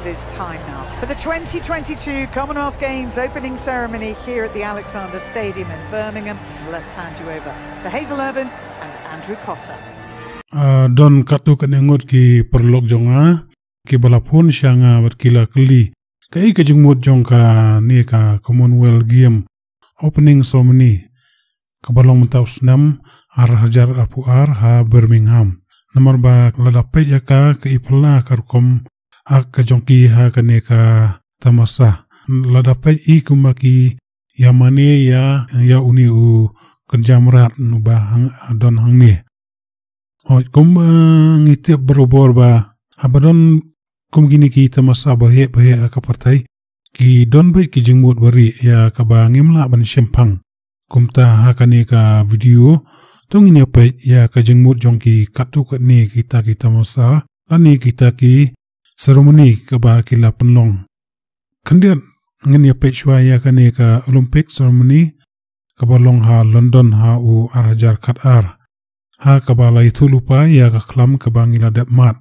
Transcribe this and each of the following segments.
it is time now for the 2022 Commonwealth Games opening ceremony here at the Alexander Stadium in Birmingham. Let's hand you over to Hazel Irvine and Andrew Cotter. Don katu kenengut ki perlok jonga ki balapun syanga berkila keli kai kejengmut jongka ni ka Commonwealth Game opening ceremony kabalong mentau senam Hajar Arpuar ha Birmingham nomor ba ladapet yaka ke ipla karkom ak kejongki ha kaneka tamasa ladapet I kumaki yamane ya uni u kenjamrat nuba don hangni kum ngitip berobor ba habadon kum gini ki tamasa bahe akapartai ki don bai ki jengmut wari ya kabangim la ban shempang kum ta hakane ka video tong ini apa ya ka jengmut jongki katu ni kita tamasa lani kita ki seremoni ka ba kila penlong kandian ngin ya pe shwa ya kane ka Olympic ceremony ka balong ha London ha u Hajar Qatar ha kabala itu lupa ya ka klam ka bangila dat mat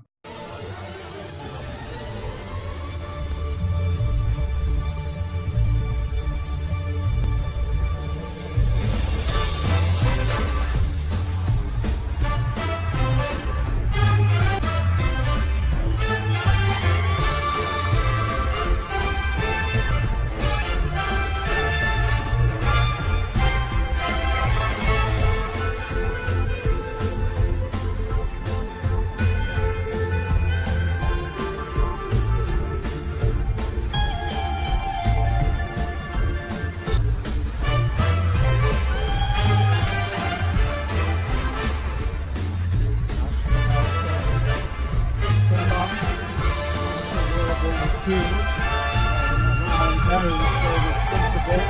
very responsible.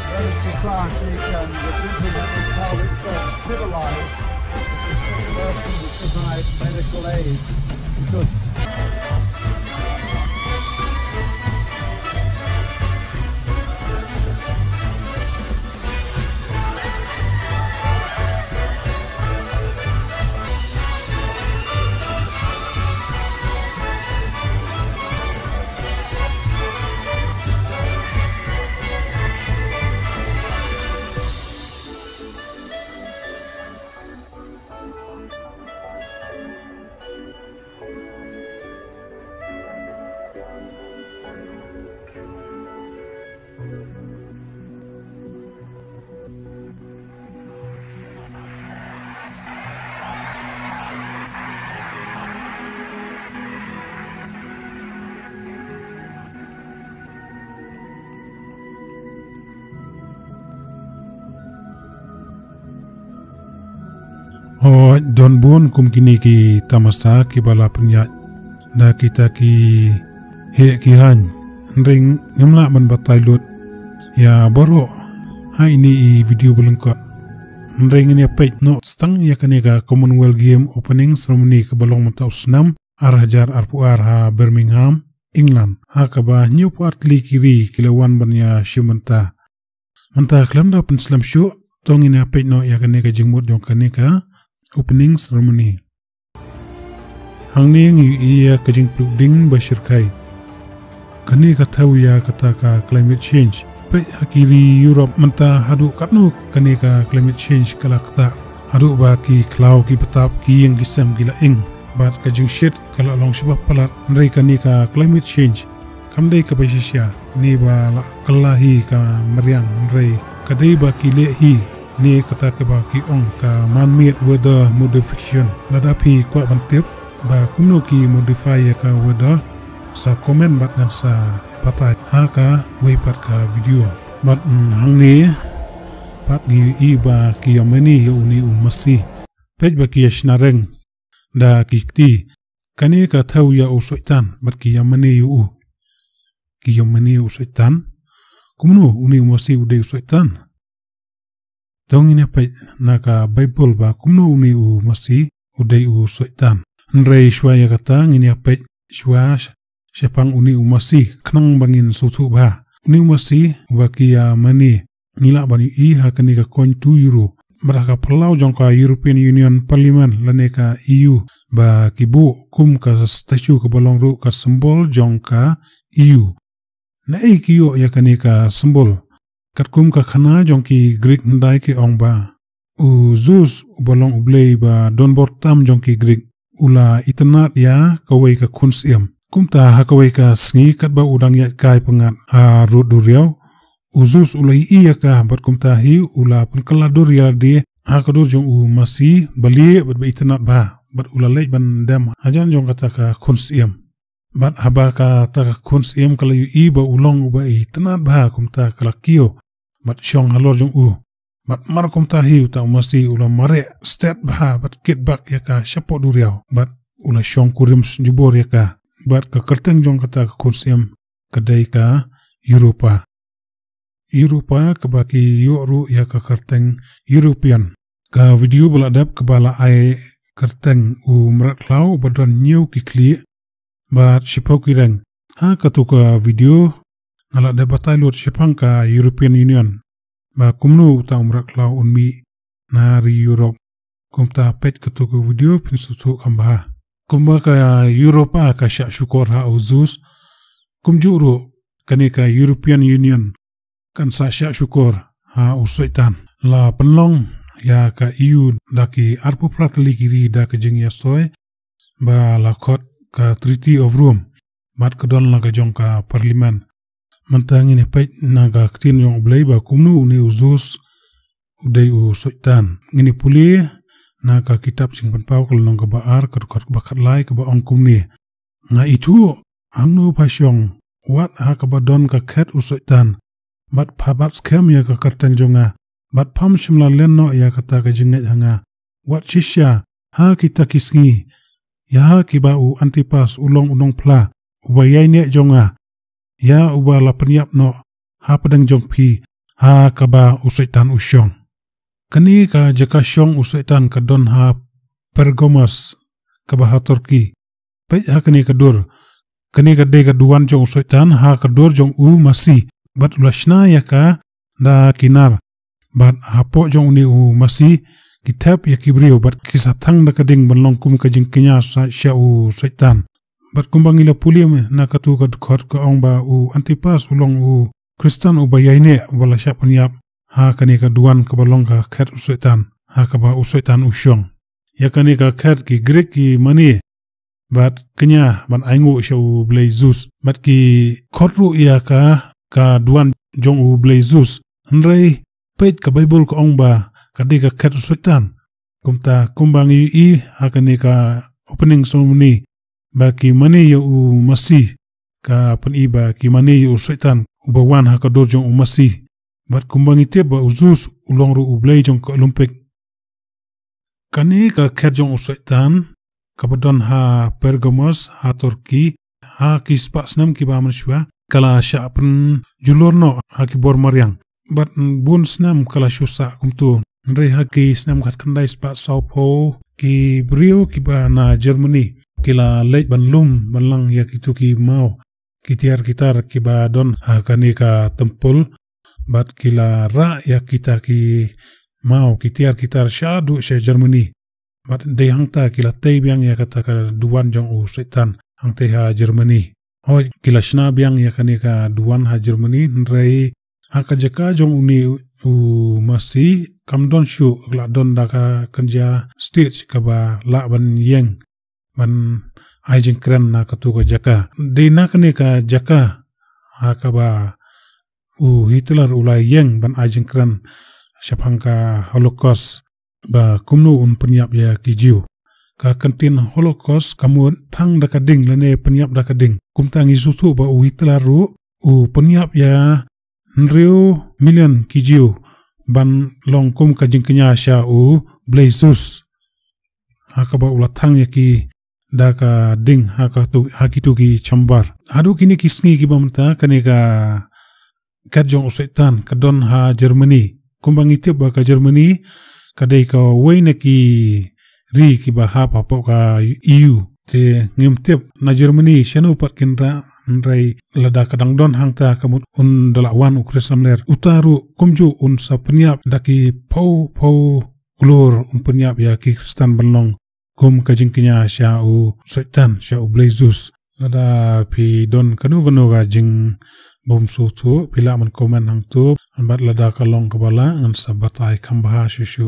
Very society and the people that would call itself civilized is the person that provides medical aid because don bun kum kini ki tamasa ki bala punya na kita ki he ki han ring ngemla ban batai lut ya boro ha ini video belengkap ring ini apa no stang ya kaneka Commonwealth Game opening ceremony ke balong mentau senam Hajar Arpuar ha Birmingham England ha kaba new part li kiri kilawan banya shumenta menta klamda penslam shu tong ini apa no ya kaneka jengmut jong kaneka opening ceremony. Hangning iya kajing plugding bashirkai. Kani kataw ya kata ka climate change. Pe hakiri Europe menta hadu katnu kani ka climate change kala kata. Hadu ba ki klau ki petap ki yang kisam gila ing. Bat kajing shit kala long sebab palat nrei kani ka climate change. Kamdai ka basisya ni ba kalahi ka meriang nrei kadai ba ki lehi. Ni kata ke baki ong ka man-made weather modification ladapi kuat bantip ba kumno ki modify ka weather sa komen bat ngan sa patai ha ka weipat ka video bat hangni pat gi iba ki yamani uni umasi pej ba ki yashnareng da kikti kani ka thau ya usoitan bat ki yamani usoitan kumno uni umasi ude usoitan Dong ini apa naka Bible ba kumno uni u masi udai u soitan. Nrei shwa ya kata ini apa shwa syapang uni u masi kenang bangin sutu ba. Uni u masi baki ya mani ngila bani I hakani ka coin €2 mereka pelau jongka European Union Parliament lane ka EU ba kibu kum ka statue ka balong ru ka simbol jongka EU na kiyo ya kani ka simbol kat kum ka khana jongki Greek ndai ki ong ba u Zeus balong ublei ba don bortam jongki Greek ula itanat ya kawai ka kunsiam kumta ha kawai ka sngi kat ba udang ya kai pengat ha ru duriau Zeus ulai iya ka bat kumta hi ula penkala duria di ha kadur jong u masih bali bat itanat ba bat ulalai ban dam ajan jong kata ka kunsiam bat haba ka ta kunsiam kala yu i ba ulong ba itanat ba kumta kala kio bat shong halor jong u bat mar kumta hi uta masih ula mare stat ba bat kit bak ya ka shapo duriau bat ula shong kurim jubor ya ka bat ka kerteng jong kata ka kunsiam kadai ka Eropa kabaki yoru ya ka kerteng European ka video beladap kebala ai kerteng u meraklau badan new kikli bat shipau kireng ha katuka video ngala debatai lot shipang ka European Union ba kumnu ta meraklau unmi nari Europe kumta pet katuka video pinsutu kamba kumba ka Europa ka syak syukur ha uzus kumjuru kani ka European Union kan syak syukur ha usaitan la penlong ya ka EU daki arpu pratali kiri da kejeng ya soy ba lakot ka Treaty of Rome mat kedon la ka jong ka parlimen mentang ini pait na ka tin jong blai ba kumnu uni uzus udai usaitan ngini puli na ka kitab sing penpau kal nong ka baar ka bakat lai ka ba ong kumni nga itu angnu pasyong wat ha ka badon ka khat usaitan bat pabat scam ya ka kerteng jonga bat pam shimla lenno ya kata ka jinget hanga wat shisha ha kita kisngi ya kiba u antipas ulong unong pla ubayai ne jonga ya uba la penyap no ha pedang jong pi ha kaba usaitan usyong kani ka jaka syong usaitan ka don ha Pergamos kaba ha Turki pe ha kani ka dur kani ka de ka duan jong usaitan ha ka dur jong u masih bat ulashna ya ka da kinar bat hapo jong ni u masih kitab ya kibrio bat kisatang da kading banlong kum ka jingknya sa sya u saitan bat kumbang ila pulim na katu ka khot ka ong ba u antipas ulong u Kristen u bayaine wala sya penyap ha kani ka duan ka balong ka khat u saitan ha ka ba u saitan u syong ya kani ka khat ki Greek ki mani bat kenya ban aingu sya u Blaizus bat ki khotru ya ka duan jong u Blaizus nrai peit ka Bible ko ong ba kadi ka khat usaitan kumta kumbang i hakani ka opening ceremony ba ki mani yo u masih ka pen iba ki mani yo usaitan ubawan ha ka dor jong u masih bat kumbang ite ba uzus ulong ru ublai jong ka Olympic kani ka khat jong usaitan ka badon ha Pergamos ha Turki ha kispa snam ki ba manshwa kala syapun julorno haki bor maryang bat bun snam kala syusa kumtu nrei haki snam kat kandai spa saupo ki brio ki ba na Germany kila leit ban lum banlang ya kitu ki mau kitiar kitar ki ba don hakani ka tempul bat kila ra ya kita ki mau kitiar kitar syadu sya Germany bat dei hangta kila tei biang ya kata ka duan jong u saitan hang tei ha Germany oh kila shna biang ya kani ka duan ha Germany nrei haka jaka jong uni u masih kamdon shu la don da ka kerja stage ka ba la ban yeng ban ajing kren na ka tu ka jaka de na kani ka jaka haka ba u Hitler ulai yeng ban ajing kren syapang ka Holocaust ba kumnu un penyap ya kijiu ka kantin Holocaust kamu thang da kading lene penyap da kading kumtang isutu ba u Hitler ru u penyap ya nriu million kijiu ban long kum ka jingknya sya u Blaizus haka ba ula thang ya ki da ka ding haka tu hakitu ki chambar adu kini kisngi ki bamta kani ka kadjong usaitan kadon ha Germany kumbang itip ba ka Germany kadai ka waina ki ri ki ba ha pa ka EU te ngimtip na Germany syanu pat kinra nrai lada kadang don hangta kamut un dalawan ukresamler utaru kumju un sa penyap daki pau ulur umpunyap ya ki Kristan benlong kum kajingkinya sya u Sultan sya u Blazus ada pi don kanu ga jing bom sutu pila man komen hang tu anbat lada kalong kebala an sabatai kambaha syusyu